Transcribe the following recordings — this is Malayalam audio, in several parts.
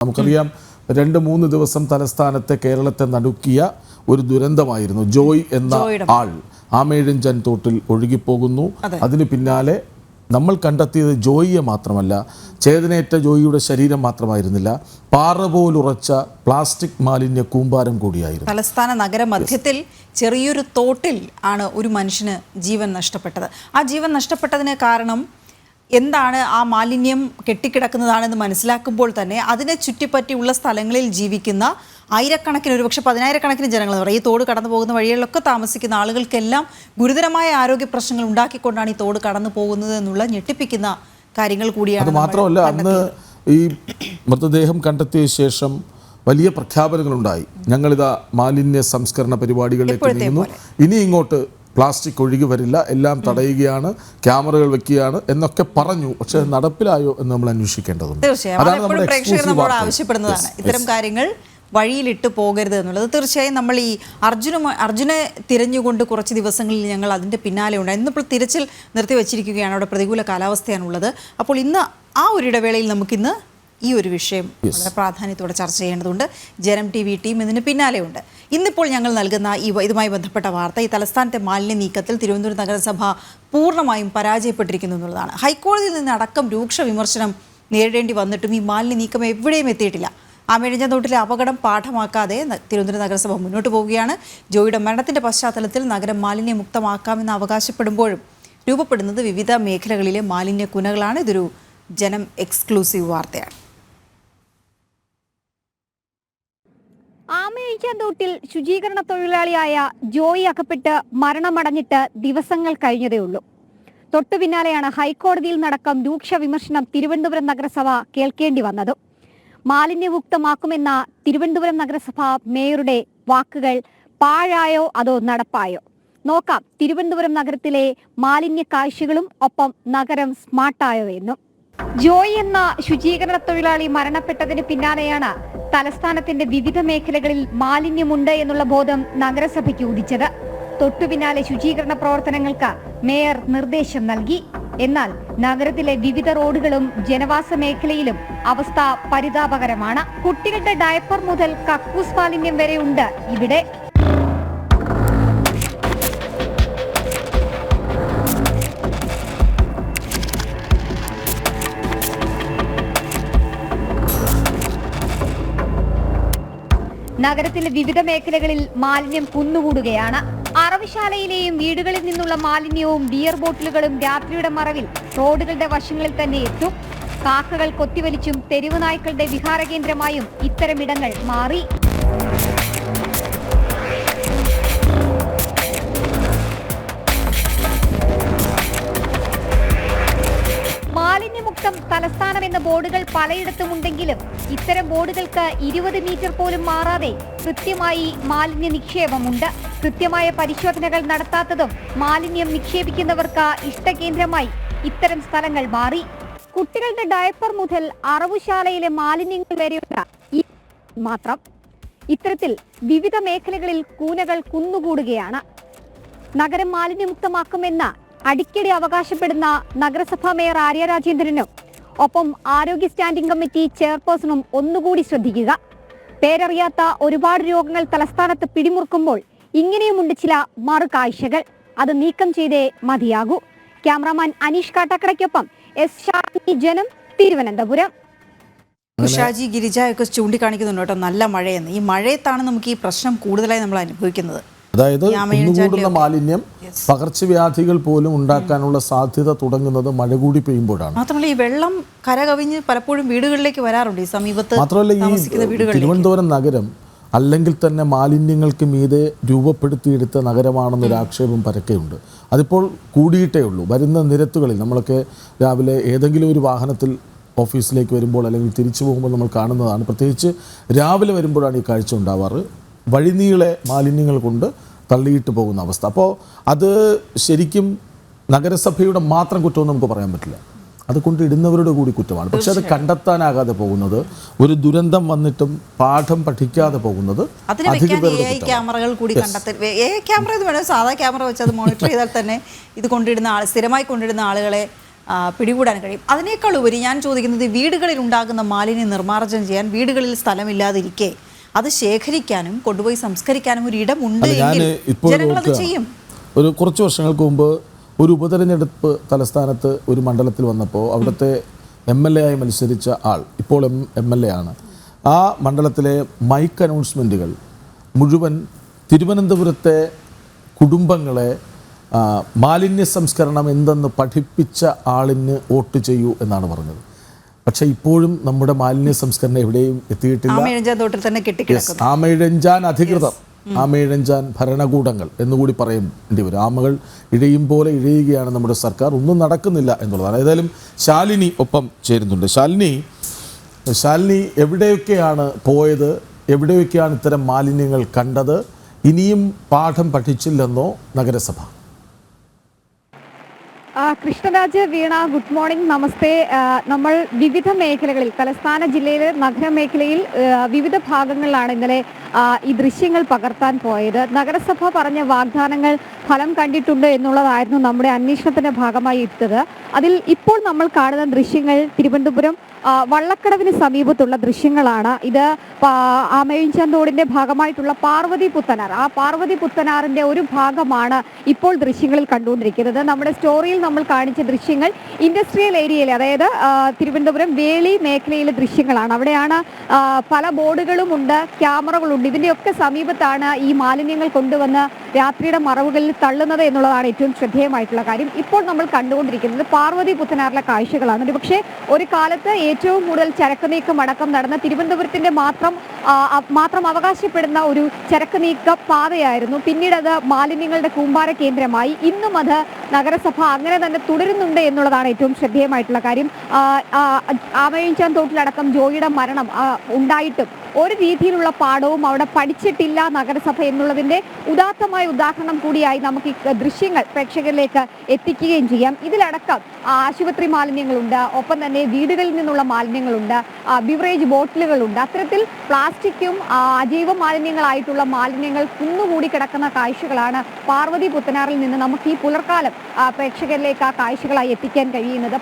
നമുക്കറിയാം 2-3 ദിവസം തലസ്ഥാനത്തെ കേരളത്തെ നടുക്കിയ ഒരു ദുരന്തമായിരുന്നു. ജോയ് എന്ന ആൾ ആമേഴഞ്ചൻ തോട്ടിൽ ഒഴുകിപ്പോകുന്നു. അതിന് പിന്നാലെ നമ്മൾ കണ്ടെത്തിയത് ജോയിയെ മാത്രമല്ല, ചേതനയേറ്റ ജോയിയുടെ ശരീരം മാത്രമായിരുന്നില്ല, പാറ പോലുറച്ച പ്ലാസ്റ്റിക് മാലിന്യ കൂമ്പാരം കൂടിയായിരുന്നു. തലസ്ഥാന നഗര മധ്യത്തിൽ ചെറിയൊരു തോട്ടിൽ ആണ് ഒരു മനുഷ്യന് ജീവൻ നഷ്ടപ്പെട്ടത്. ആ ജീവൻ നഷ്ടപ്പെട്ടതിന് കാരണം എന്താണ്? ആ മാലിന്യം കെട്ടിക്കിടക്കുന്നതാണെന്ന് മനസ്സിലാക്കുമ്പോൾ തന്നെ അതിനെ ചുറ്റിപ്പറ്റിയുള്ള സ്ഥലങ്ങളിൽ ജീവിക്കുന്ന ആയിരക്കണക്കിന്, ഒരുപക്ഷെ 10,000-കണക്കിന് ജനങ്ങൾ എന്ന് പറയും, ഈ തോട് കടന്നു പോകുന്ന വഴികളിലൊക്കെ താമസിക്കുന്ന ആളുകൾക്കെല്ലാം ഗുരുതരമായ ആരോഗ്യ പ്രശ്നങ്ങൾ ഉണ്ടാക്കിക്കൊണ്ടാണ് ഈ തോട് കടന്നു പോകുന്നത് എന്നുള്ള ഞെട്ടിപ്പിക്കുന്ന കാര്യങ്ങൾ കൂടിയാണ്. അത് മാത്രമല്ല, അന്ന് ഈ മൃതദേഹം കണ്ടെത്തിയ ശേഷം വലിയ പ്രഖ്യാപനങ്ങളുണ്ടായി. ഞങ്ങളിതാ മാലിന്യ സംസ്കരണ പരിപാടികളിലേക്ക് നീങ്ങുന്നു, ഇനി ഇങ്ങോട്ട് പ്ലാസ്റ്റിക് ഒഴുകി വരില്ല, എല്ലാം തടയുകയാണ്, ക്യാമറകൾ വെക്കുകയാണ് എന്നൊക്കെ പറഞ്ഞു. പക്ഷെ നടപ്പിലായോ എന്ന് നമ്മൾ അന്വേഷിക്കേണ്ടതുണ്ട്. തീർച്ചയായും പ്രേക്ഷകർ നമ്മോട് ആവശ്യപ്പെടുന്നതാണ് ഇത്തരം കാര്യങ്ങൾ വഴിയിലിട്ട് പോകരുത് എന്നുള്ളത്. തീർച്ചയായും നമ്മൾ ഈ അർജുനെ തിരഞ്ഞുകൊണ്ട് കുറച്ച് ദിവസങ്ങളിൽ ഞങ്ങൾ അതിൻ്റെ പിന്നാലെ ഉണ്ട്. ഇന്നിപ്പോൾ തിരച്ചിൽ നിർത്തി വെച്ചിരിക്കുകയാണ്, അവിടെ പ്രതികൂല കാലാവസ്ഥയാണുള്ളത്. അപ്പോൾ ഇന്ന് ആ ഒരു ഇടവേളയിൽ നമുക്കിന്ന് ഈ ഒരു വിഷയം വളരെ പ്രാധാന്യത്തോടെ ചർച്ച ചെയ്യേണ്ടതുണ്ട്. ജനം TV ടീം ഇതിന് പിന്നാലെ ഉണ്ട്. ഇന്നിപ്പോൾ ഞങ്ങൾ നൽകുന്ന ഇതുമായി ബന്ധപ്പെട്ട വാർത്ത, ഈ തലസ്ഥാനത്തെ മാലിന്യ നീക്കത്തിൽ തിരുവനന്തപുരം നഗരസഭ പൂർണ്ണമായും പരാജയപ്പെട്ടിരിക്കുന്നു എന്നുള്ളതാണ്. ഹൈക്കോടതിയിൽ നിന്ന് അടക്കം രൂക്ഷ വിമർശനം നേരിടേണ്ടി വന്നിട്ടും ഈ മാലിന്യ നീക്കം എവിടെയും എത്തിയിട്ടില്ല. ആമേഴഞ്ചൻ തോട്ടിലെ അപകടം പാഠമാക്കാതെ തിരുവനന്തപുരം നഗരസഭ മുന്നോട്ട് പോവുകയാണ്. ജോയിയുടെ മരണത്തിൻ്റെ പശ്ചാത്തലത്തിൽ നഗരം മാലിന്യമുക്തമാക്കാമെന്ന് അവകാശപ്പെടുമ്പോഴും രൂപപ്പെടുന്നത് വിവിധ മേഖലകളിലെ മാലിന്യ കുനകളാണ്. ഇതൊരു ജനം എക്സ്ക്ലൂസീവ് വാർത്തയാണ്. ആമേഴഞ്ചൻ തോട്ടിൽ ശുചീകരണ തൊഴിലാളിയായ ജോയി അകപ്പെട്ട് മരണമടഞ്ഞിട്ട് ദിവസങ്ങൾ കഴിഞ്ഞതേ ഉള്ളൂ. തൊട്ടു പിന്നാലെയാണ് ഹൈക്കോടതിയിൽ നടക്കം രൂക്ഷ വിമർശനം തിരുവനന്തപുരം നഗരസഭ കേൾക്കേണ്ടി വന്നത്. മാലിന്യമുക്തമാക്കുമെന്ന തിരുവനന്തപുരം നഗരസഭ മേയറുടെ വാക്കുകൾ പാഴായോ അതോ നടപ്പായോ? നോക്കാം തിരുവനന്തപുരം നഗരത്തിലെ മാലിന്യ കാഴ്ചകളും ഒപ്പം നഗരം സ്മാർട്ടായോ എന്നും. ജോയ് എന്ന ശുചീകരണ തൊഴിലാളി മരണപ്പെട്ടതിന് പിന്നാലെയാണ് തലസ്ഥാനത്തിന്റെ വിവിധ മേഖലകളിൽ മാലിന്യമുണ്ട് എന്നുള്ള ബോധം നഗരസഭയ്ക്ക് ഉദിച്ചത്. തൊട്ടു പിന്നാലെ ശുചീകരണ പ്രവർത്തനങ്ങൾക്ക് മേയർ നിർദ്ദേശം നൽകി. എന്നാൽ നഗരത്തിലെ വിവിധ റോഡുകളും ജനവാസ മേഖലയിലും അവസ്ഥ പരിതാപകരമാണ്. കുട്ടികളുടെ ഡയപ്പർ മുതൽ കക്കൂസ് മാലിന്യം വരെ ഉണ്ട് ഇവിടെ. നഗരത്തിലെ വിവിധ മേഖലകളിൽ മാലിന്യം കുന്നുകൂടുകയാണ്. അറവുശാലയിലെയും വീടുകളിൽ നിന്നുള്ള മാലിന്യവും ബിയർ ബോട്ടിലുകളും രാത്രിയുടെ മറവിൽ റോഡുകളുടെ വശങ്ങളിൽ തന്നെ എത്തും. കാക്കകൾ കൊത്തിവലിച്ചും തെരുവ് നായ്ക്കളുടെ വിഹാര കേന്ദ്രമായും ഇത്തരമിടങ്ങൾ മാറി. മാലിന്യമുക്തം തലസ്ഥാനം എന്ന ബോർഡുകൾ പലയിടത്തുമുണ്ടെങ്കിലും ഇത്തരം ബോർഡുകൾക്ക് 20 മീറ്റർ പോലും മാറാതെ കൃത്യമായി മാലിന്യ നിക്ഷേപമുണ്ട്. കൃത്യമായ പരിശോധനകൾ നടത്താത്തതും മാലിന്യം നിക്ഷേപിക്കുന്നവർക്ക് ഇഷ്ടകേന്ദ്രമായി ഇത്തരം സ്ഥലങ്ങൾ മാറി. കുട്ടികളുടെ ഡയപ്പർ മുതൽ അറവുശാലയിലെ മാലിന്യങ്ങൾ വരെയുള്ള ഈ മാത്രം. ഇത്തരത്തിൽ വിവിധ മേഖലകളിൽ കൂനകൾ കുന്നുകൂടുകയാണ്. നഗരം മാലിന്യമുക്തമാക്കുമെന്ന അടിക്കടി അവകാശപ്പെടുന്ന നഗരസഭാ മേയർ ആര്യ രാജേന്ദ്രനും ഒപ്പം ആരോഗ്യ സ്റ്റാൻഡിംഗ് കമ്മിറ്റി ചെയർപേഴ്സണും ഒന്നുകൂടി ശ്രദ്ധിക്കുക. പേരറിയാത്ത ഒരുപാട് രോഗങ്ങൾ തലസ്ഥാനത്ത് പിടിമുറുക്കുമ്പോൾ ഇങ്ങനെയുമുണ്ട് ചില മറുകാഴ്ചകൾ. അത് നീക്കം ചെയ്തേ മതിയാകൂ. ക്യാമറാമാൻ അനീഷ് കാട്ടാക്കടയ്ക്കൊപ്പം എസ് ഷാനി, ജനം, തിരുവനന്തപുരം. ഉഷാജി, ഗിരിജയൊക്കെ ചൂണ്ടിക്കാണിക്കുന്നുണ്ട് കേട്ടോ നല്ല മഴയെന്ന്. ഈ മഴയത്താണ് നമുക്ക് ഈ പ്രശ്നം കൂടുതലായി നമ്മൾ അനുഭവിക്കുന്നത്. അതായത് കുന്നുകൂടുന്ന മാലിന്യം പകർച്ചവ്യാധികൾ പോലും ഉണ്ടാക്കാനുള്ള സാധ്യത തുടങ്ങുന്നത് മഴ കൂടി പെയ്യുമ്പോഴാണ്. മാത്രമല്ല ഈ വെള്ളം കരകവിഞ്ഞ് പലപ്പോഴും വീടുകളിലേക്ക് വരാറുണ്ട്. ഈ സമീപത്ത് മാത്രമല്ല ഈ തിരുവനന്തപുരം നഗരം അല്ലെങ്കിൽ തന്നെ മാലിന്യങ്ങൾക്ക് മീതെ രൂപപ്പെടുത്തിയെടുത്ത നഗരമാണെന്നൊരു ആക്ഷേപം പരക്കെയുണ്ട്. അതിപ്പോൾ കൂടിയിട്ടേ ഉള്ളൂ. വരുന്ന നിരത്തുകളിൽ നമ്മളൊക്കെ രാവിലെ ഏതെങ്കിലും ഒരു വാഹനത്തിൽ ഓഫീസിലേക്ക് വരുമ്പോൾ അല്ലെങ്കിൽ തിരിച്ചു പോകുമ്പോൾ നമ്മൾ കാണുന്നതാണ്. പ്രത്യേകിച്ച് രാവിലെ വരുമ്പോഴാണ് ഈ കാഴ്ച ഉണ്ടാവാറ്. വഴിനീളെ മാലിന്യങ്ങൾ കൊണ്ട് തള്ളിയിട്ട് പോകുന്ന അവസ്ഥ. അപ്പോൾ അത് ശരിക്കും നഗരസഭയുടെ മാത്രം കുറ്റമെന്ന് നമുക്ക് പറയാൻ പറ്റില്ല. അത് കൊണ്ടിടുന്നവരുടെ കൂടി കുറ്റമാണ്. പക്ഷെ അത് കണ്ടെത്താനാകാതെ പോകുന്നത്, ഒരു ദുരന്തം വന്നിട്ടും പാഠം പഠിക്കാതെ പോകുന്നത് ക്യാമറകൾ കൂടി ക്യാമറ ഇത് വേണം. സാധാ ക്യാമറ വെച്ച് അത് മോണിറ്റർ ചെയ്താൽ തന്നെ ഇത് കൊണ്ടിടുന്ന സ്ഥിരമായി കൊണ്ടിടുന്ന ആളുകളെ പിടികൂടാൻ കഴിയും. അതിനേക്കാൾ ഉപരി ഞാൻ ചോദിക്കുന്നത്, വീടുകളിൽ ഉണ്ടാകുന്ന മാലിന്യം നിർമ്മാർജ്ജനം ചെയ്യാൻ വീടുകളിൽ സ്ഥലമില്ലാതിരിക്കെ അത് ശേഖരിക്കാനും കൊണ്ടുപോയി സംസ്കരിക്കാനും ഒരു ഇടമുണ്ട് എങ്കിൽ ജനങ്ങളത് ചെയ്യും. കുറച്ച് വർഷങ്ങൾക്ക് മുമ്പ് ഒരു ഉപതെരഞ്ഞെടുപ്പ് തലസ്ഥാനത്ത് ഒരു മണ്ഡലത്തിൽ വന്നപ്പോൾ അവിടുത്തെ MLA ആയി മത്സരിച്ച ആൾ ഇപ്പോൾ MLA ആണ്. ആ മണ്ഡലത്തിലെ മൈക്ക് അനൗൺസ്മെൻറ്റുകൾ മുഴുവൻ തിരുവനന്തപുരത്തെ കുടുംബങ്ങളെ മാലിന്യ സംസ്കരണം എന്തെന്ന് പഠിപ്പിച്ച ആളിന് വോട്ട് ചെയ്യൂ എന്നാണ് പറഞ്ഞത്. പക്ഷെ ഇപ്പോഴും നമ്മുടെ മാലിന്യ സംസ്കരണം എവിടെയും എത്തിയിട്ടില്ല. ആമയിഴഞ്ചാൻ അധികൃതർ, ആമയിഴഞ്ചാൻ ഭരണകൂടങ്ങൾ എന്നുകൂടി പറയേണ്ടി വരും. ആമകൾ ഇഴയും പോലെ ഇഴയുകയാണ് നമ്മുടെ സർക്കാർ, ഒന്നും നടക്കുന്നില്ല എന്നുള്ളതാണ്. ഏതായാലും ശാലിനി ഒപ്പം ചേരുന്നുണ്ട്. ശാലിനി എവിടെയൊക്കെയാണ് പോയത്, എവിടെയൊക്കെയാണ് ഇത്തരം മാലിന്യങ്ങൾ കണ്ടത്, ഇനിയും പാഠം പഠിച്ചില്ലെന്നോ നഗരസഭ? കൃഷ്ണരാജ്, വീണ, ഗുഡ് മോർണിംഗ്, നമസ്തേ. നമ്മൾ വിവിധ മേഖലകളിൽ, തലസ്ഥാന ജില്ലയിലെ നഗരമേഖലയിൽ വിവിധ ഭാഗങ്ങളിലാണ് ഇന്നലെ ഈ ദൃശ്യങ്ങൾ പകർത്താൻ പോയത്. നഗരസഭ പറഞ്ഞ വാഗ്ദാനങ്ങൾ ഫലം കണ്ടിട്ടുണ്ട് എന്നുള്ളതായിരുന്നു നമ്മുടെ അന്വേഷണത്തിന്റെ ഭാഗമായി ഇട്ടത്. അതിൽ ഇപ്പോൾ നമ്മൾ കാണുന്ന ദൃശ്യങ്ങൾ തിരുവനന്തപുരം വള്ളക്കടവിന് സമീപത്തുള്ള ദൃശ്യങ്ങളാണ്. ഇത് ആമയിഴഞ്ചാൻ തോടിന്റെ ഭാഗമായിട്ടുള്ള പാർവതി പുത്തനാർ, ആ പാർവതി പുത്തനാറിന്റെ ഒരു ഭാഗമാണ് ഇപ്പോൾ ദൃശ്യങ്ങളിൽ കണ്ടുകൊണ്ടിരിക്കുന്നത്. നമ്മുടെ സ്റ്റോറിയിൽ നമ്മൾ കാണിച്ച ദൃശ്യങ്ങൾ ഇൻഡസ്ട്രിയൽ ഏരിയയിലെ, അതായത് തിരുവനന്തപുരം വേളി മേഖലയിലെ ദൃശ്യങ്ങളാണ്. അവിടെയാണ് പല ബോർഡുകളും ഉണ്ട്, ക്യാമറകളുണ്ട്. ഇതിന്റെയൊക്കെ സമീപത്താണ് ഈ മാലിന്യങ്ങൾ കൊണ്ടുവന്ന് രാത്രിയുടെ മറവുകളിൽ തള്ളുന്നത് എന്നുള്ളതാണ് ഏറ്റവും ശ്രദ്ധേയമായിട്ടുള്ള കാര്യം. ഇപ്പോൾ നമ്മൾ കണ്ടുകൊണ്ടിരിക്കുന്നത് പാർവതി പുത്തനാറിലെ കാഴ്ചകളാണ്. ഒരുപക്ഷെ ഒരു കാലത്ത് ഏറ്റവും കൂടുതൽ ചരക്ക് നീക്കം അടക്കം നടന്ന തിരുവനന്തപുരത്തിന്റെ മാത്രം അവകാശപ്പെടുന്ന ഒരു ചരക്ക് നീക്ക പാതയായിരുന്നു. പിന്നീട് അത് മാലിന്യങ്ങളുടെ കൂമ്പാര കേന്ദ്രമായി. ഇന്നും അത് നഗരസഭ അങ്ങനെ തന്നെ തുടരുന്നുണ്ട് എന്നുള്ളതാണ് ഏറ്റവും ശ്രദ്ധേയമായിട്ടുള്ള കാര്യം. ആമയിഴഞ്ചാൻ തോട്ടിലടക്കം ജോയിയുടെ മരണം ഉണ്ടായിട്ടും ഒരു രീതിയിലുള്ള പാഠവും അവിടെ പഠിച്ചിട്ടില്ല നഗരസഭ എന്നുള്ളതിന്റെ ഉദാത്തമായ ഉദാഹരണം കൂടിയായി നമുക്ക് ഈ ദൃശ്യങ്ങൾ പ്രേക്ഷകരിലേക്ക് എത്തിക്കുകയും ചെയ്യാം. ഇതിലടക്കം ആശുപത്രി മാലിന്യങ്ങളുണ്ട്, ഒപ്പം തന്നെ വീടുകളിൽ നിന്നുള്ള മാലിന്യങ്ങളുണ്ട്, ബിവറേജ് ബോട്ടിലുകളുണ്ട്. അത്തരത്തിൽ പ്ലാസ്റ്റിക്കും അജൈവ മാലിന്യങ്ങളായിട്ടുള്ള മാലിന്യങ്ങൾ കുന്നുകൂടി കിടക്കുന്ന കാഴ്ചകളാണ് പാർവതി പുത്തനാറിൽ നിന്ന് നമുക്ക് ഈ പുലർക്കാലം പ്രേക്ഷകരിലേക്ക് ആ കാഴ്ചകളായി എത്തിക്കാൻ കഴിയുന്നത്.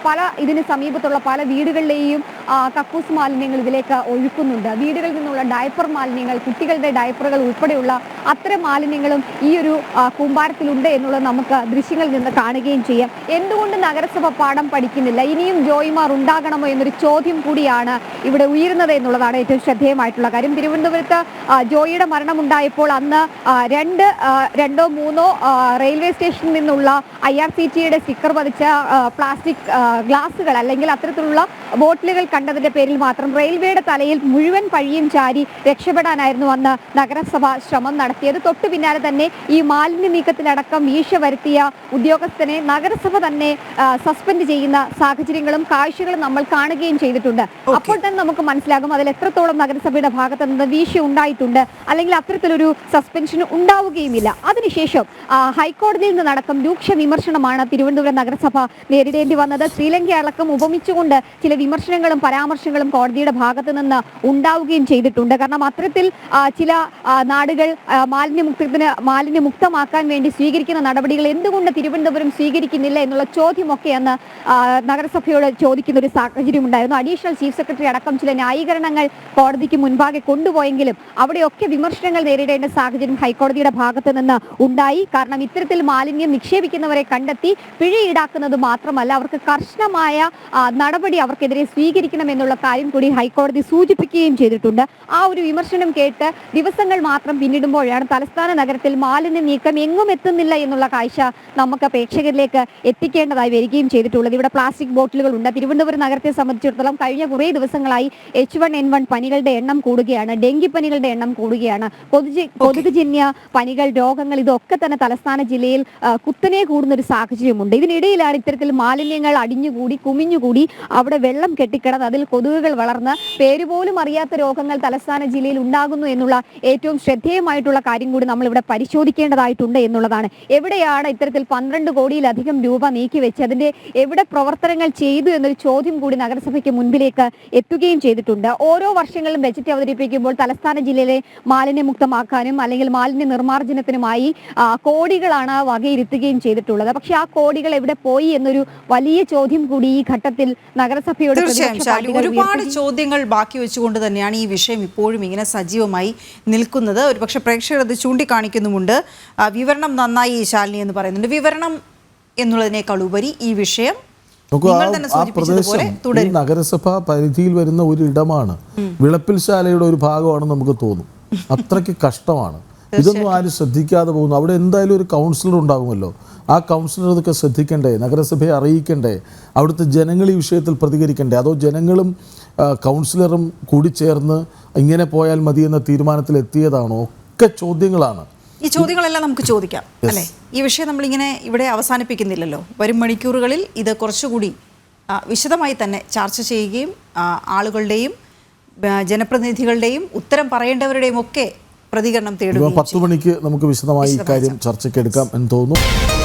ഇതിന് സമീപത്തുള്ള പല വീടുകളിലെയും കക്കൂസ് മാലിന്യങ്ങൾ ഇതിലേക്ക് ഒഴുക്കുന്നുണ്ട്. വീടുകളിൽ നിന്നുള്ള ഡയപ്പർ മാലിന്യങ്ങൾ, കുട്ടികളുടെ ഡയപ്പറുകൾ ഉൾപ്പെടെയുള്ള അത്തരം മാലിന്യങ്ങളും ഈ ഒരു കൂമ്പാരത്തിലുണ്ട് എന്നുള്ളത് നമുക്ക് ദൃശ്യങ്ങളിൽ നിന്ന് കാണുകയും ചെയ്യാം. എന്തുകൊണ്ട് നഗരസഭ പാഠം പഠിക്കുന്നില്ല, ഇനിയും ജോയിമാർ ഉണ്ടാകണമോ എന്നൊരു ചോദ്യം കൂടിയാണ് ഇവിടെ ഉയരുന്നത് എന്നുള്ളതാണ് ഏറ്റവും ശ്രദ്ധേയമായിട്ടുള്ള കാര്യം. തിരുവനന്തപുരത്ത് ജോയിയുടെ മരണമുണ്ടായപ്പോൾ അന്ന് രണ്ടോ മൂന്നോ റെയിൽവേ സ്റ്റേഷനിൽ നിന്നുള്ള IRCTയുടെ സ്റ്റിക്കർ പതിച്ച പ്ലാസ്റ്റിക് ഗ്ലാസുകൾ അല്ലെങ്കിൽ അത്തരത്തിലുള്ള ബോട്ടിലുകൾ കണ്ടതിന്റെ പേരിൽ മാത്രം റെയിൽവേയുടെ തലയിൽ മുഴുവൻ പഴിയും ചാരി രക്ഷപ്പെടാനായിരുന്നു അന്ന് നഗരസഭ ശ്രമം നടത്തിയത്. തൊട്ടു പിന്നാലെ തന്നെ ഈ മാലിന്യ നീക്കത്തിലടക്കം വീഴ്ച വരുത്തിയ ഉദ്യോഗസ്ഥനെ നഗരസഭ തന്നെ സസ്പെൻഡ് ചെയ്യുന്ന സാഹചര്യങ്ങളും കാഴ്ചകളും നമ്മൾ കാണുകയും ചെയ്തിട്ടുണ്ട്. അപ്പോൾ തന്നെ നമുക്ക് മനസ്സിലാകും അതിൽ എത്രത്തോളം നഗരസഭയുടെ ഭാഗത്ത് നിന്ന് വീഴ്ച ഉണ്ടായിട്ടുണ്ട്, അല്ലെങ്കിൽ അത്തരത്തിലൊരു സസ്പെൻഷൻ ഉണ്ടാവുകയുമില്ല. അതിനുശേഷം ഹൈക്കോടതിയിൽ നിന്നടക്കം രൂക്ഷ വിമർശനമാണ് തിരുവനന്തപുരം നഗരസഭ നേരിടേണ്ടി വന്നത്. ശ്രീലങ്ക അടക്കം ഉപമിച്ചുകൊണ്ട് ചില വിമർശനങ്ങളും പരാമർശങ്ങളും കോടതിയുടെ ഭാഗത്ത് നിന്ന് ഉണ്ടാവുകയും ചെയ്തിട്ടുണ്ട്. കാരണം അത്തരത്തിൽ ചില നാടുകൾ മാലിന്യമുക്തമാക്കാൻ വേണ്ടി സ്വീകരിക്കുന്ന നടപടികൾ എന്തുകൊണ്ട് തിരുവനന്തപുരം സ്വീകരിക്കുന്നില്ല എന്നുള്ള ചോദ്യമൊക്കെ അന്ന് നഗരസഭയോട് ചോദിക്കുന്ന ഒരു സാഹചര്യം ഉണ്ടായിരുന്നു. അഡീഷണൽ ചീഫ് സെക്രട്ടറി അടക്കം ചില ന്യായീകരണങ്ങൾ കോടതിക്ക് മുൻപാകെ കൊണ്ടുപോയെങ്കിലും അവിടെയൊക്കെ വിമർശനങ്ങൾ നേരിടേണ്ട സാഹചര്യം ഹൈക്കോടതിയുടെ ഭാഗത്ത് നിന്ന് ഉണ്ടായി. കാരണം ഇത്തരത്തിൽ മാലിന്യം നിക്ഷേപിക്കുന്നവരെ കണ്ടെത്തി പിഴ ഈടാക്കുന്നത് മാത്രമല്ല, അവർക്ക് കർശനമായ നടപടി അവർക്കെതിരെ സ്വീകരിക്കണം എന്നുള്ള കാര്യം കൂടി ഹൈക്കോടതി സൂചിപ്പിക്കുകയും ചെയ്തിട്ടുണ്ട്. ആ ഒരു വിമർശനം കേട്ട് ദിവസങ്ങൾ മാത്രം പിന്നിടുമ്പോഴാണ് തലസ്ഥാന നഗരത്തിൽ മാലിന്യ നീക്കം എങ്ങും എത്തുന്നില്ല എന്നുള്ള കാഴ്ച നമുക്ക് പ്രേക്ഷകരിലേക്ക് എത്തിക്കേണ്ടതായി വരികയും ചെയ്തിട്ടുള്ളത്. ഇവിടെ പ്ലാസ്റ്റിക് ബോട്ടിലുകളുണ്ട്. തിരുവനന്തപുരം നഗരത്തെ സംബന്ധിച്ചിടത്തോളം കഴിഞ്ഞ കുറേ ദിവസങ്ങളായി H1N1 പനികളുടെ എണ്ണം കൂടുകയാണ്, ഡെങ്കിപ്പനികളുടെ എണ്ണം കൂടുകയാണ്, കൊതുകുജന്യ പനികൾ, രോഗങ്ങൾ ഇതൊക്കെ തന്നെ തലസ്ഥാന ജില്ലയിൽ കുത്തനെ കൂടുന്ന ഒരു സാഹചര്യമുണ്ട്. ഇതിനിടയിലാണ് ഇത്തരത്തിൽ മാലിന്യങ്ങൾ അടിഞ്ഞുകൂടി കുമിഞ്ഞുകൂടി അവിടെ വെള്ളം കെട്ടിക്കിടന്ന് അതിൽ കൊതുകുകൾ വളർന്ന് പേരുപോലും അറിയാത്ത രോഗങ്ങൾ തലസ്ഥാന ജില്ലയിൽ ഉണ്ടാകുന്നു എന്നുള്ള ഏറ്റവും ശ്രദ്ധേയമായിട്ടുള്ള കാര്യം കൂടി നമ്മൾ ഇവിടെ പരിശോധിക്കേണ്ടതായിട്ടുണ്ട് എന്നുള്ളതാണ്. എവിടെയാണ് ഇത്തരത്തിൽ 12 കോടിയിലധികം രൂപ നീക്കിവെച്ച് അതിന്റെ എവിടെ പ്രവർത്തനങ്ങൾ ചെയ്തു എന്നൊരു ചോദ്യം കൂടി നഗരസഭ നഗരസഭയ്ക്ക് മുൻപിലേക്ക് എത്തുകയും ചെയ്തിട്ടുണ്ട്. ഓരോ വർഷങ്ങളിലും ബജറ്റ് അവതരിപ്പിക്കുമ്പോൾ തലസ്ഥാന ജില്ലയിലെ മാലിന്യമുക്തമാക്കാനും അല്ലെങ്കിൽ മാലിന്യ നിർമ്മാർജ്ജനത്തിനുമായി കോടികളാണ് വകയിരുത്തുകയും ചെയ്തിട്ടുള്ളത്. പക്ഷെ ആ കോടികൾ എവിടെ പോയി എന്നൊരു വലിയ ചോദ്യം കൂടി ഈ ഘട്ടത്തിൽ നഗരസഭയോട് ഒരുപാട് ചോദ്യങ്ങൾ ബാക്കി വെച്ചുകൊണ്ട് തന്നെയാണ് ഈ വിഷയം ഇപ്പോഴും ഇങ്ങനെ സജീവമായി നിൽക്കുന്നത്. ഒരുപക്ഷെ പ്രേക്ഷകർ അത് ചൂണ്ടിക്കാണിക്കുന്നുമുണ്ട്. വിവരണം നന്നായി ശാലിനി എന്ന് പറയുന്നുണ്ട്. വിവരണം എന്നുള്ളതിനേക്കാൾ ഉപരി ഈ വിഷയം നഗരസഭ പരിധിയിൽ വരുന്ന ഒരു ഇടമാണ്, വിളപ്പിൽശാലയുടെ ഒരു ഭാഗമാണെന്ന് നമുക്ക് തോന്നും. അത്രയ്ക്ക് കഷ്ടമാണ്. ഇതൊന്നും ആരും ശ്രദ്ധിക്കാതെ പോകുന്നു. അവിടെ എന്തായാലും ഒരു കൗൺസിലർ ഉണ്ടാകുമല്ലോ. ആ കൗൺസിലർ ഇതൊക്കെ ശ്രദ്ധിക്കണ്ടേ? നഗരസഭയെ അറിയിക്കണ്ടേ? അവിടുത്തെ ജനങ്ങൾ ഈ വിഷയത്തിൽ പ്രതികരിക്കണ്ടേ? അതോ ജനങ്ങളും കൗൺസിലറും കൂടി ചേർന്ന് ഇങ്ങനെ പോയാൽ മതി എന്ന തീരുമാനത്തിൽ എത്തിയതാണോ? ഒക്കെ ചോദ്യങ്ങളാണ്. ഈ ചോദ്യങ്ങളെല്ലാം നമുക്ക് ചോദിക്കാം അല്ലേ? ഈ വിഷയം നമ്മളിങ്ങനെ ഇവിടെ അവസാനിപ്പിക്കുന്നില്ലല്ലോ. വരും മണിക്കൂറുകളിൽ ഇത് കുറച്ചുകൂടി വിശദമായി തന്നെ ചർച്ച ചെയ്യുകയും ആളുകളുടെയും ജനപ്രതിനിധികളുടെയും ഉത്തരം പറയേണ്ടവരുടെയും ഒക്കെ പ്രതികരണം തേടുകയും 10 മണിക്ക് നമുക്ക് വിശദമായി ഇക്കാര്യം ചർച്ചയ്ക്ക് എടുക്കാം എന്ന് തോന്നുന്നു.